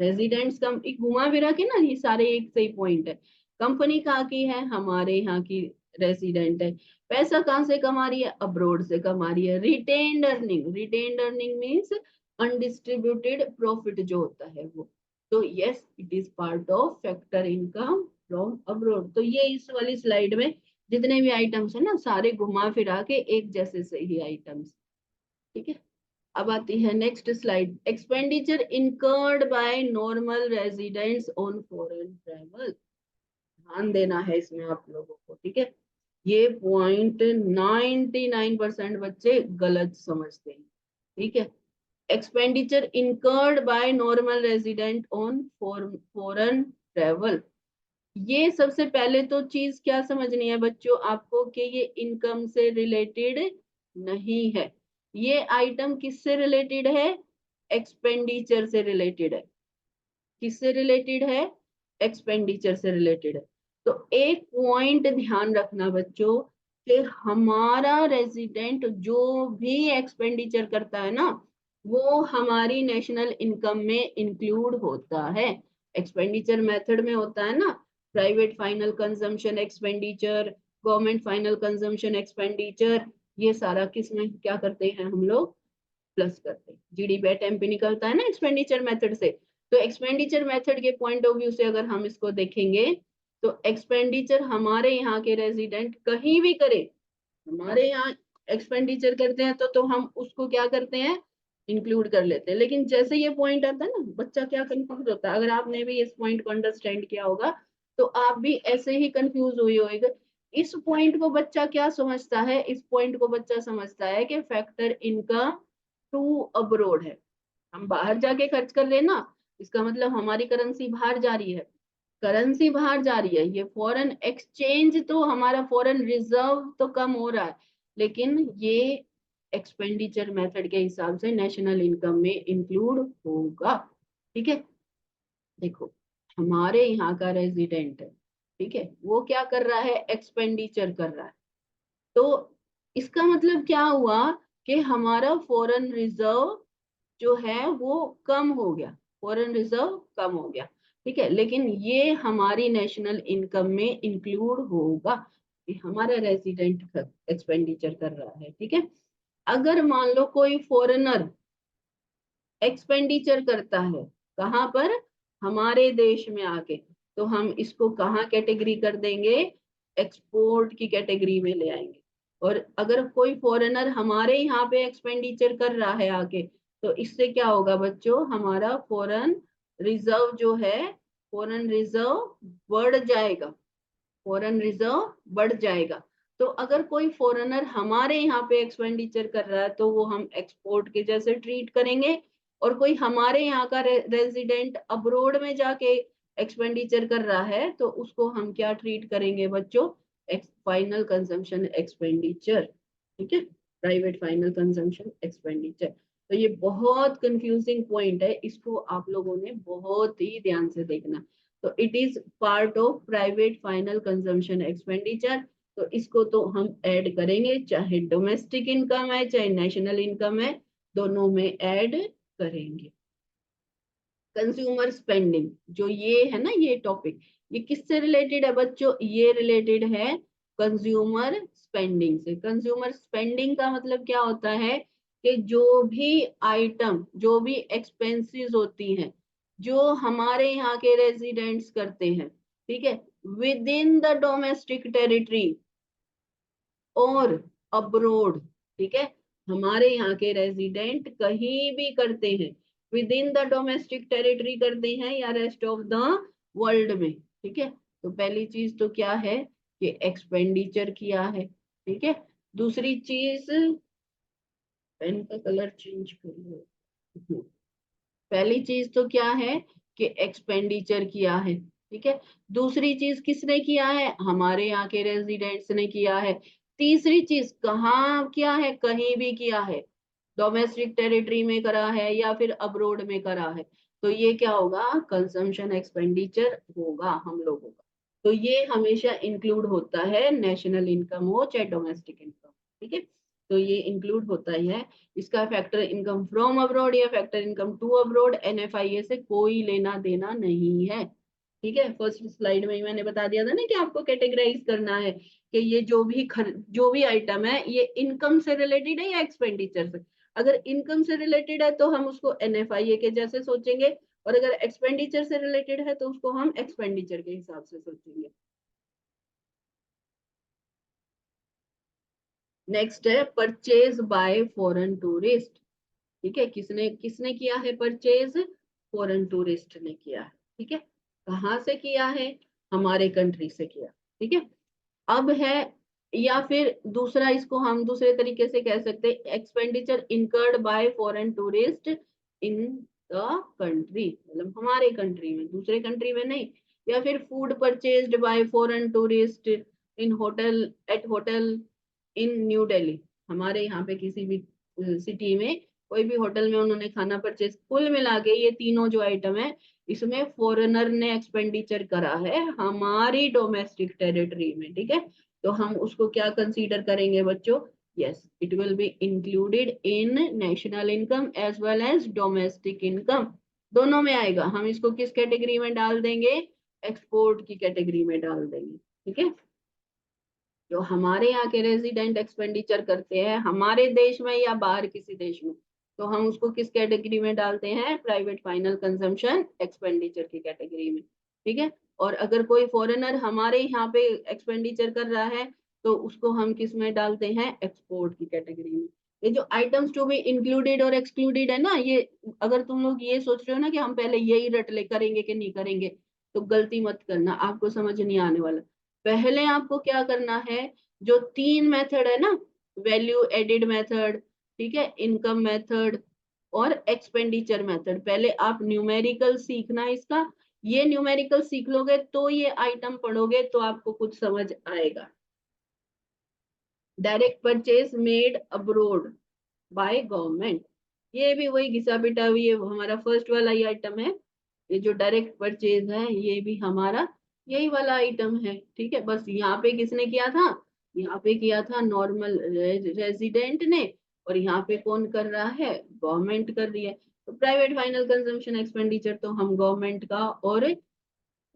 रेजिडेंट्स कम एक घुमा फिरा के ना, ये सारे एक सही पॉइंट है। कंपनी कहाँ की है, हमारे यहाँ की रेजिडेंट है, पैसा कहाँ से कमा रही है, अब्रोड से कमा रही है। Retained earning, retained earning means undistributed profit जो होता है वो, तो yes it is part of factor income from abroad. तो ये इस वाली स्लाइड में जितने भी आइटम्स है ना, सारे घुमा फिरा के एक जैसे सही आइटम्स, ठीक है। अब आती है next slide, expenditure incurred by normal residents on foreign travel. ध्यान देना है इसमें आप लोगों को, ठीक है। ये पॉइंट 99% बच्चे गलत समझते हैं, ठीक है। Expenditure incurred by normal resident on foreign travel, ये सबसे पहले तो चीज क्या समझनी है बच्चों आपको, कि ये इनकम से रिलेटेड नहीं है। ये आइटम किससे रिलेटेड है, एक्सपेंडिचर से रिलेटेड है। किससे रिलेटेड है, एक्सपेंडिचर से रिलेटेड है। तो एक पॉइंट ध्यान रखना बच्चों कि हमारा रेजिडेंट जो भी एक्सपेंडिचर करता है ना, वो हमारी नेशनल इनकम में इंक्लूड होता है। एक्सपेंडिचर मेथड में होता है ना, private final consumption expenditure, government final consumption expenditure, ये सारा किस में क्या करते हैं हम लोग, प्लस करते हैं। जीडीपी एट एमपी निकलता है ना एक्सपेंडिचर मेथड से। तो एक्सपेंडिचर मेथड के पॉइंट ऑफ व्यू से अगर हम इसको देखेंगे, तो एक्सपेंडिचर हमारे यहाँ के रेजिडेंट कहीं भी करे, हमारे यहाँ एक्सपेंडिचर करते हैं तो हम उसको क्या करते हैं, इंक्लूड कर लेते हैं। लेकिन जैसे ये पॉइंट आता है ना, बच्चा क्या कंफ्यूज होता है, अगर आपने भी इस पॉइंट को अंडरस्टैंड किया होगा तो आप भी ऐसे ही कंफ्यूज हुई होगा। इस पॉइंट को बच्चा क्या समझता है, इस पॉइंट को बच्चा समझता है कि फैक्टर इनकम टू अब्रोड है, हम बाहर जाके खर्च कर रहे हैं ना, इसका मतलब हमारी करेंसी बाहर जा रही है, करेंसी बाहर जा रही है, ये फॉरेन एक्सचेंज तो हमारा फॉरेन रिजर्व तो कम हो रहा है, लेकिन ये एक्सपेंडिचर मेथड के हिसाब से नेशनल इनकम में इंक्लूड होगा। ठीक है, देखो हमारे यहाँ का रेजिडेंट है, ठीक है, वो क्या कर रहा है, एक्सपेंडिचर कर रहा है। तो इसका मतलब क्या हुआ कि हमारा फॉरेन रिजर्व जो है वो कम हो गया, फॉरेन रिजर्व कम हो गया। ठीक है, लेकिन ये हमारी नेशनल इनकम में इंक्लूड होगा कि हमारा रेजिडेंट एक्सपेंडिचर कर रहा है। ठीक है, अगर मान लो कोई फॉरेनर एक्सपेंडिचर करता है कहाँ पर, हमारे देश में आके, तो हम इसको कहाँ कैटेगरी कर देंगे, एक्सपोर्ट की कैटेगरी में ले आएंगे। और अगर कोई फॉरेनर हमारे यहाँ पे एक्सपेंडिचर कर रहा है आके, तो इससे क्या होगा बच्चों, हमारा फॉरेन रिजर्व जो है, फॉरेन रिजर्व बढ़ जाएगा, फॉरेन रिजर्व बढ़ जाएगा। तो अगर कोई फॉरेनर हमारे यहाँ पे एक्सपेंडिचर कर रहा है तो वो हम एक्सपोर्ट के जैसे ट्रीट करेंगे, और कोई हमारे यहाँ का रेजिडेंट अब्रोड में जाके एक्सपेंडिचर कर रहा है तो उसको हम क्या ट्रीट करेंगे बच्चों, फाइनल कंजम्पशन एक्सपेंडिचर। ठीक है, प्राइवेट फाइनल कंजम्पशन एक्सपेंडिचर। तो ये बहुत कंफ्यूजिंग पॉइंट है, इसको आप लोगों ने बहुत ही ध्यान से देखना। तो it is part of private final consumption expenditure. तो इसको तो हम ऐड करेंगे, चाहे डोमेस्टिक इनकम है चाहे नेशनल इनकम है, दोनों में ऐड करेंगे। कंज्यूमर स्पेंडिंग जो ये है ना, ये टॉपिक, ये किससे रिलेटेड है बच्चों, ये रिलेटेड है कंज्यूमर स्पेंडिंग से। कंज्यूमर स्पेंडिंग का मतलब क्या होता है कि जो भी आइटम, जो भी एक्सपेंसेस होती हैं जो हमारे यहाँ के रेजिडेंट्स करते हैं, ठीक है, with in the domestic territory और अब्रोड, ठीक है, हमारे यहाँ के रेजिडेंट कहीं भी करते हैं, with in the domestic territory करते हैं या रेस्ट ऑफ द वर्ल्ड में। ठीक है, तो पहली चीज तो क्या है कि एक्सपेंडिचर किया है। ठीक है, दूसरी चीज, पेन का कलर चेंज करिए। पहली चीज तो क्या है कि एक्सपेंडिचर किया है। ठीक है, दूसरी चीज किसने किया है, हमारे यहाँ के रेजिडेंट्स ने किया है। तीसरी चीज कहाँ किया है, कहीं भी किया है, डोमेस्टिक टेरिटरी में करा है या फिर अब्रोड में करा है, तो ये क्या होगा, कंजम्पशन एक्सपेंडिचर होगा हम लोगों का। तो ये हमेशा इंक्लूड होता है, नेशनल इनकम हो चाहे डोमेस्टिक इनकम। ठीक है, तो ये इंक्लूड होता ही है। इसका फैक्टर इनकम फ्रॉम अब्रॉड या factor income to abroad NFIA से कोई लेना देना नहीं है। ठीक है, फर्स्ट स्लाइड में ही मैंने बता दिया था ना कि आपको कैटेगराइज करना है कि ये जो भी आइटम है ये इनकम से रिलेटेड है या एक्सपेंडिचर से। अगर इनकम से रिलेटेड है तो हम उसको एनएफआईए के जैसे सोचेंगे, और अगर एक्सपेंडिचर से रिलेटेड है तो उसको हम एक्सपेंडिचर के हिसाब से सोचेंगे। नेक्स्ट है परचेज बाय फॉरेन टूरिस्ट। ठीक है, किसने किसने किया है परचेज, फॉरेन टूरिस्ट ने किया है। ठीक है, कहाँ से किया है, हमारे कंट्री से किया। ठीक है, अब है, या फिर दूसरा इसको हम दूसरे तरीके से कह सकते हैं, expenditure incurred by foreign tourist in the country, मतलब हमारे कंट्री में, दूसरे कंट्री में नहीं। या फिर food purchased bye foreign tourist in hotel, eight hotel in new Delhi, हमारे यहाँ पे किसी भी सिटी में कोई भी होटल में उन्होंने खाना परचेज, कुल मिला के ये तीनों जो आइटम है इसमें फॉरेनर ने एक्सपेंडिचर करा है हमारी डोमेस्टिक टेरिटरी में, ठीक है, तो हम उसको क्या कंसीडर करेंगे बच्चों? Yes, it will be included in national income as well as domestic income, दोनों में आएगा। हम इसको किस कैटेगरी में डाल देंगे? एक्सपोर्ट की कैटेगरी में डाल देंगे, ठीक है। जो हमारे यहाँ के रेजिडेंट एक्सपेंडिचर करते हैं हमारे देश में या बाहर किसी देश में, तो हम उसको किस कैटेगरी में डालते हैं? प्राइवेट फाइनल कंजम्पशन एक्सपेंडिचर की कैटेगरी में, ठीक है। और अगर कोई फॉरेनर हमारे यहाँ पे एक्सपेंडिचर कर रहा है तो उसको हम किस में डालते हैं? एक्सपोर्ट की कैटेगरी में। ये जो आइटम्स टू बी इंक्लूडेड और एक्सक्लूडेड है ना, ये अगर तुम लोग ये सोच रहे हो ना कि हम पहले यही रट ले करेंगे कि नहीं करेंगे, तो गलती मत करना, आपको समझ नहीं आने वाला। पहले आपको क्या करना है, जो 3 मेथड है ना, वैल्यू एडिड मेथड, ठीक है, इनकम मेथड और एक्सपेंडिचर मेथड, पहले आप न्यूमेरिकल सीखना इसका। ये न्यूमेरिकल सीख लोगे तो ये आइटम पढ़ोगे तो आपको कुछ समझ आएगा। Direct purchase made abroad by government, ये भी वही घिसा पिटा हुई है, हमारा फर्स्ट वाला ही आइटम है। ये जो डायरेक्ट परचेज है ये भी हमारा यही वाला आइटम है, ठीक है। बस यहाँ पे किसने किया था? यहाँ पे किया था नॉर्मल रेजिडेंट ने, और यहाँ पे कौन कर रहा है? गवर्नमेंट कर रही है। तो प्राइवेट फाइनल कंजम्पशन एक्सपेंडिचर तो हम गवर्नमेंट का और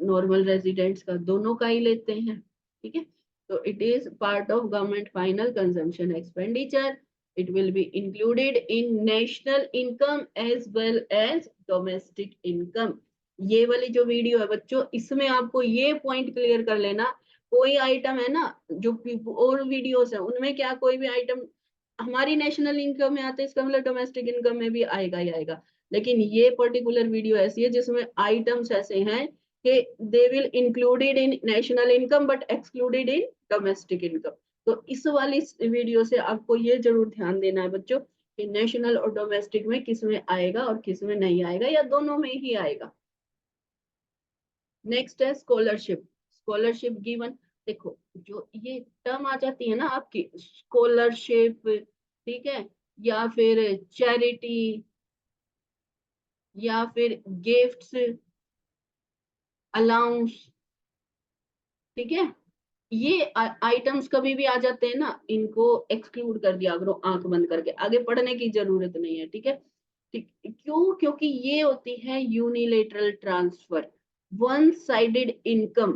नॉर्मल रेजिडेंट्स का दोनों का ही लेते हैं, ठीक है। तो it is part of government final consumption expenditure, it will be included in national income as well as domestic income. ये वाली जो वीडियो है बच्चों, इसमें आपको ये पॉइंट क्लियर कर लेना, कोई आइटम है ना, जो और वीडियोस है उनमें क्या कोई भी आइटम हमारी नेशनल इनकम में आता है, इसका मतलब डोमेस्टिक इनकम में भी आएगा ही आएगा। लेकिन ये पर्टिकुलर वीडियो ऐसी है जिसमें आइटम्स ऐसे हैं कि they will included in national income but excluded in domestic income. तो इस वाली वीडियो से आपको ये जरूर ध्यान देना है बच्चों कि नेशनल और डोमेस्टिक में किस में आएगा और किस में नहीं आएगा, या दोनों में ही आएगा। नेक्स्ट है स्कॉलरशिप। स्कॉलरशिप गिवन, देखो जो ये टर्म आ जाती है ना आपकी, स्कॉलरशिप, ठीक है, या फिर चैरिटी, या फिर गिफ्ट्स, अलाउंस, ठीक है, ये आइटम्स कभी भी आ जाते हैं ना, इनको एक्सक्लूड कर दिया करो आंख बंद करके, आगे पढ़ने की जरूरत नहीं है, ठीक है। ठीक, क्यों? क्योंकि ये होती है unilateral transfer, one sided income,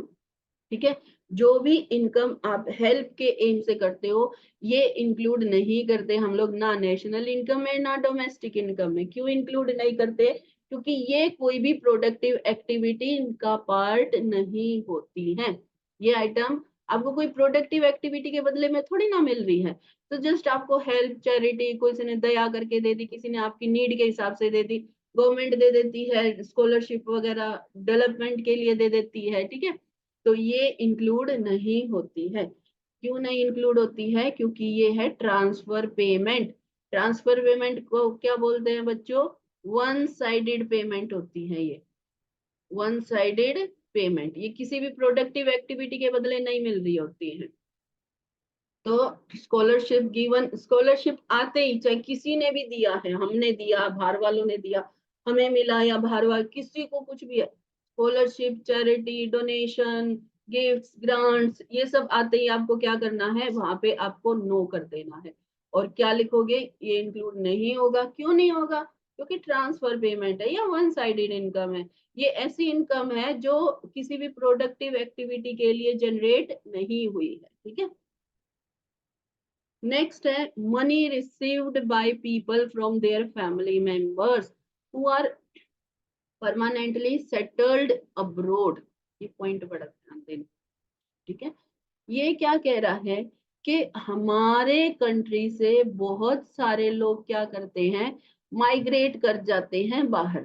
ठीक है। जो भी इनकम आप हेल्प के एम से करते हो ये इंक्लूड नहीं करते हम लोग, ना नेशनल इनकम में ना डोमेस्टिक इनकम में। क्यों इंक्लूड नहीं करते? क्योंकि ये कोई भी प्रोडक्टिव एक्टिविटी इनका पार्ट नहीं होती है। ये आइटम आपको कोई प्रोडक्टिव एक्टिविटी के बदले में थोड़ी ना मिल रही है, तो जस्ट आपको हेल्प, चैरिटी, किसी ने दया करके दे दी, किसी ने आपकी नीड के हिसाब से दे दी, गवर्नमेंट दे देती है, स्कॉलरशिप वगैरह डेवलपमेंट के लिए दे देती है, ठीक है। तो ये इंक्लूड नहीं होती है। क्यों नहीं इंक्लूड होती है? क्योंकि ये है ट्रांसफर पेमेंट। ट्रांसफर पेमेंट को क्या बोलते हैं बच्चों? वन साइडेड पेमेंट होती है ये, वन साइडेड पेमेंट, ये किसी भी प्रोडक्टिव एक्टिविटी के बदले नहीं मिल रही होती है। तो स्कॉलरशिप गिवन, स्कॉलरशिप आते ही चाहे किसी ने भी दिया है, हमने दिया, बाहर वालों ने दिया, हमें मिला, या बाहर वाले किसी को कुछ भी है, scholarship, charity, donation, gifts, grants, ये सब आते ही आपको क्या करना है? वहां पे आपको नो कर देना है। और क्या लिखोगे? ये इंक्लूड नहीं होगा। क्यों नहीं होगा? क्योंकि ट्रांसफर पेमेंट है या वन साइडेड इनकम है। ये ऐसी इनकम है जो किसी भी प्रोडक्टिव एक्टिविटी के लिए जनरेट नहीं हुई है, ठीक है। नेक्स्ट है money received by people from their family members who are permanently settled abroad. ये पॉइंट बड़ा ध्यान देना, ठीक है। ये क्या कह रहा है कि हमारे कंट्री से बहुत सारे लोग क्या करते हैं? माइग्रेट कर जाते हैं बाहर,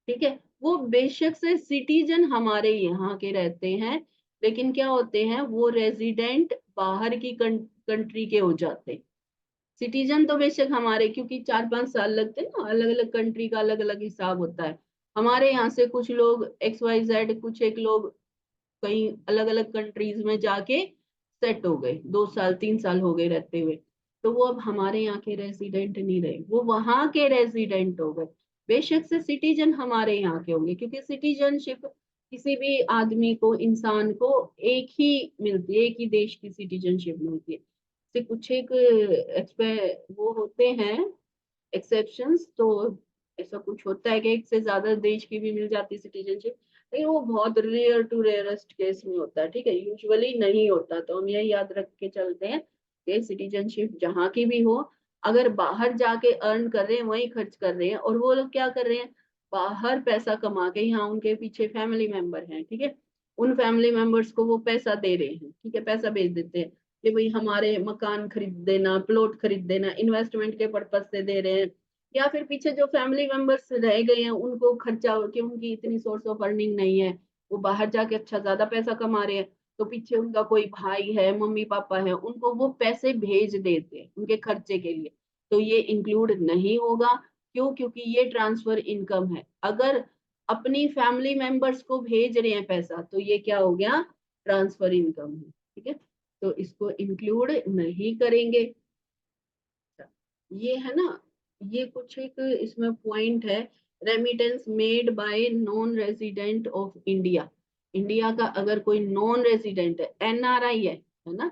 ठीक है। वो बेशक से सिटीजन हमारे यहाँ के रहते हैं, लेकिन क्या होते हैं? वो रेजिडेंट बाहर की कंट्री के हो जाते हैं। सिटीजन तो बेशक हमारे, क्योंकि 4-5 साल लगते हैं ना, अलग अलग कंट्री का अलग अलग हिसाब होता है। हमारे यहाँ से कुछ लोग XYZ, कुछ एक लोग कहीं अलग अलग कंट्रीज में जाके सेट हो गए, 2 साल 3 साल हो गए रहते हुए, तो वो अब हमारे यहाँ के रेजिडेंट नहीं रहे, वो वहां के रेजिडेंट हो गए। बेशक से सिटीजन हमारे यहाँ के होंगे, क्योंकि सिटीजनशिप किसी भी आदमी को, इंसान को एक ही मिलती है, एक ही देश की सिटीजनशिप मिलती है। से कुछ एक वो होते हैं एक्सेप्शंस, तो ऐसा कुछ होता है कि एक से ज्यादा देश की भी मिल जाती है सिटीजनशिप, लेकिन वो बहुत रेयर टू रेयरेस्ट केस में होता है, ठीक है, यूजुअली नहीं होता। तो हम यही याद रख के चलते हैं कि सिटीजनशिप जहाँ की भी हो, अगर बाहर जाके अर्न कर रहे हैं, वहीं खर्च कर रहे हैं, और वो लोग क्या कर रहे हैं, बाहर पैसा कमा के यहाँ उनके पीछे फैमिली मेंबर हैं, ठीक है, उन फैमिली मेंबर्स को वो पैसा दे रहे हैं, ठीक है, पैसा भेज देते हैं कि भाई हमारे मकान खरीद देना, प्लॉट खरीद देना, इन्वेस्टमेंट के पर्पज से दे रहे हैं, या फिर पीछे जो फैमिली मेंबर्स रह गए हैं उनको खर्चा, कि उनकी इतनी सोर्स ऑफ अर्निंग नहीं है, वो बाहर जाके अच्छा ज्यादा पैसा कमा रहे हैं, तो पीछे उनका कोई भाई है, मम्मी पापा है, उनको वो पैसे भेज देते हैं उनके खर्चे के लिए, तो ये इंक्लूड नहीं होगा। क्यों? क्योंकि ये ट्रांसफर इनकम है। अगर अपनी फैमिली मेंबर्स को भेज रहे हैं पैसा, तो ये क्या हो गया, ट्रांसफर इनकम है, ठीक है, तो इसको इंक्लूड नहीं करेंगे। ये है ना, ये कुछ एक इसमें पॉइंट है। Remittance made by non resident of India, India का अगर कोई नॉन रेजिडेंट है, एनआरआई है ना,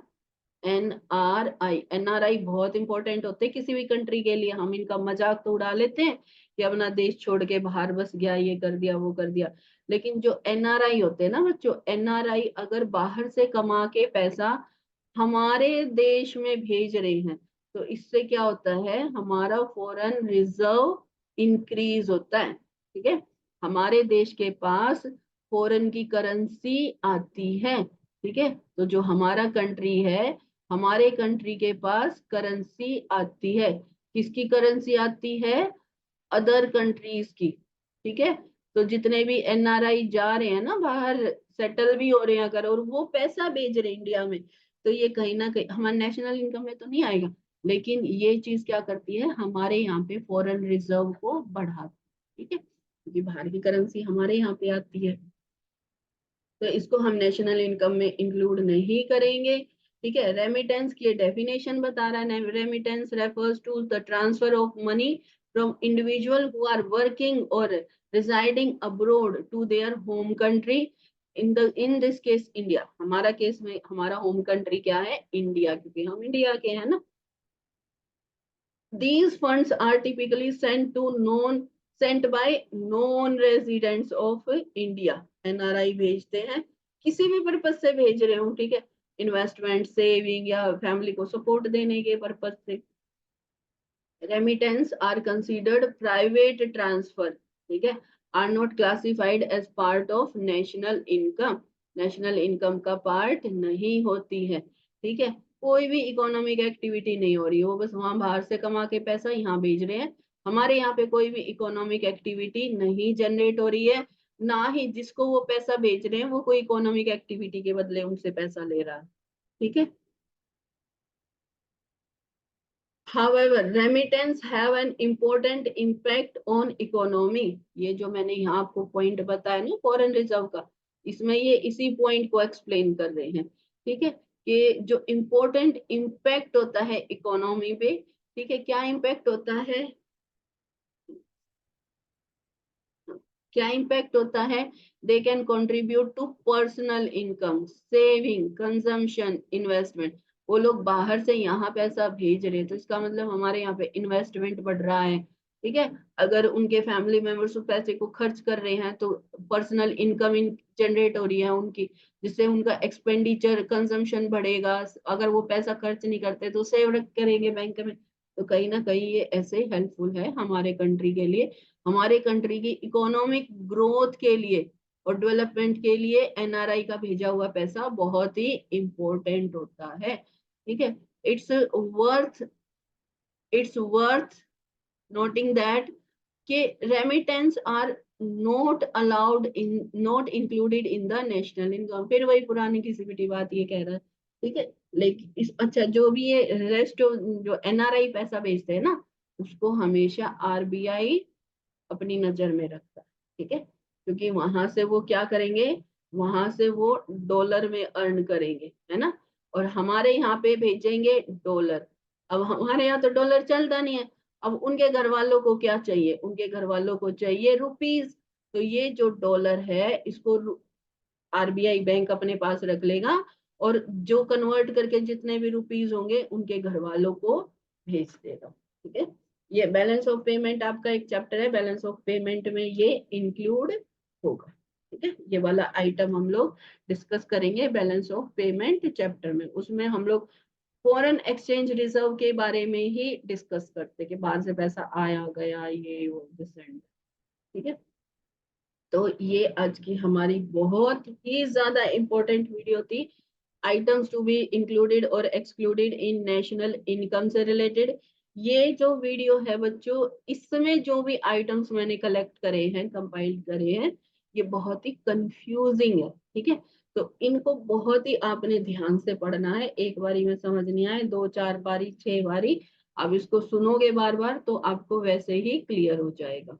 एनआरआई, एनआरआई बहुत इंपॉर्टेंट होते हैं किसी भी कंट्री के लिए। हम इनका मजाक तो उड़ा लेते हैं कि अपना देश छोड़ के बाहर बस गया, ये कर दिया, वो कर दिया, लेकिन जो एनआरआई होते हैं ना बच्चों, एनआरआई अगर बाहर से कमा के पैसा हमारे देश में भेज रहे हैं, तो इससे क्या होता है, हमारा फॉरेन रिजर्व इंक्रीज होता है, ठीक है, हमारे देश के पास फॉरेन की करेंसी आती है, ठीक है, तो जो हमारा कंट्री है, हमारे कंट्री के पास करेंसी आती है, किसकी करेंसी आती है, अदर कंट्रीज की, ठीक है, तो जितने भी एनआरआई जा रहे हैं ना बाहर, सेटल भी हो रहे हैं अगर, और वो पैसा भेज रहे हैं इंडिया में, तो ये कहीं ना कहीं हमारे नेशनल इनकम में तो नहीं आएगा, लेकिन ये चीज क्या करती है, हमारे यहाँ पे फॉरेन रिजर्व को बढ़ाती है, ठीक है, क्योंकि बाहर की करेंसी हमारे यहाँ पे आती है, तो इसको हम नेशनल इनकम में इंक्लूड नहीं करेंगे, ठीक है। रेमिटेंस की डेफिनेशन बता रहा है, remittance refers to the transfer of money from individual who are working और residing abroad to their home country, in this case India, हमारा केस में हमारा होम कंट्री क्या है, इंडिया, क्योंकि हम इंडिया के हैं ना। These funds are typically sent by non-residents of India. NRI भेजते हैं, किसी भी पर्पज से भेज रहे हो, ठीक है, इन्वेस्टमेंट, सेविंग या फैमिली को सपोर्ट देने के पर्पज से। Remittance are considered private transfer, ठीक है, are not classified as part of national income, national income का पार्ट नहीं होती है, ठीक है, कोई भी इकोनॉमिक एक्टिविटी नहीं हो रही है, वो बस वहां बाहर से कमा के पैसा यहाँ भेज रहे हैं, हमारे यहाँ पे कोई भी इकोनॉमिक एक्टिविटी नहीं जनरेट हो रही है, ना ही जिसको वो पैसा भेज रहे हैं वो कोई इकोनॉमिक एक्टिविटी के बदले उनसे पैसा ले रहा है, ठीक है। However, remittance have an important impact on economy, ये जो मैंने यहाँ आपको पॉइंट बताया ना फॉरेन रिजर्व का, इसमें ये इसी पॉइंट को एक्सप्लेन कर रहे हैं, ठीक है, कि जो इम्पोर्टेंट इम्पैक्ट होता है इकोनॉमी पे, ठीक है, क्या इम्पैक्ट होता है, क्या इम्पैक्ट होता है, they can contribute to personal income, saving, consumption, investment, वो लोग बाहर से यहाँ पैसा भेज रहे हैं, तो इसका मतलब हमारे यहाँ पे इन्वेस्टमेंट बढ़ रहा है, ठीक है, अगर उनके फैमिली मेंबर्स उस पैसे को खर्च कर रहे हैं तो पर्सनल इनकम जनरेट हो रही है उनकी, जिससे उनका एक्सपेंडिचर कंजम्पशन बढ़ेगा, अगर वो पैसा खर्च नहीं करते तो सेव करेंगे बैंक में, तो कहीं ना कहीं ये ऐसे हेल्पफुल है हमारे कंट्री के लिए, हमारे कंट्री की इकोनॉमिक ग्रोथ के लिए और डेवलपमेंट के लिए एनआरआई का भेजा हुआ पैसा बहुत ही इंपॉर्टेंट होता है, ठीक है। It's worth it's worth noting that के remittance are not included in the national income, फिर वही पुरानी की सिपिटी बात ये कह रहा है, ठीक है, लेकिन इस अच्छा जो भी ये रेस्ट जो एनआरआई पैसा भेजते हैं ना, उसको हमेशा आरबीआई अपनी नजर में रखता है, ठीक है, क्योंकि वहां से वो क्या करेंगे, वहां से वो डॉलर में अर्न करेंगे, है ना, और हमारे यहाँ पे भेजेंगे डॉलर, अब हमारे यहाँ तो डॉलर चलता नहीं है, अब उनके घर वालों को क्या चाहिए, उनके घर वालों को चाहिए रुपीज। तो ये जो डॉलर है इसको आरबीआई बैंक अपने पास रख लेगा, और जो कन्वर्ट करके जितने भी रुपीज होंगे उनके घर वालों को भेज देगा। ठीक है, ये बैलेंस ऑफ पेमेंट आपका एक चैप्टर है, बैलेंस ऑफ पेमेंट में ये इंक्लूड होगा। ठीक है, ये वाला आइटम हम लोग डिस्कस करेंगे बैलेंस ऑफ पेमेंट चैप्टर में। उसमें हम लोग फॉरेन एक्सचेंज रिजर्व के बारे में ही डिस्कस करते कि बाहर से पैसा आया गया ये वो दिस एंड। ठीक है, तो ये आज की हमारी बहुत ही ज्यादा इंपॉर्टेंट वीडियो थी, आइटम्स टू बी इंक्लूडेड और एक्सक्लूडेड इन नेशनल इनकम से रिलेटेड। ये जो वीडियो है बच्चों, इसमें जो भी आइटम्स मैंने कलेक्ट करे हैं, कंपाइल करे हैं, ये बहुत ही कंफ्यूजिंग है। ठीक है, तो इनको बहुत ही आपने ध्यान से पढ़ना है, एक बारी में समझ नहीं आए, 2 4 बारी 6 बारी आप इसको सुनोगे बार बार तो आपको वैसे ही क्लियर हो जाएगा।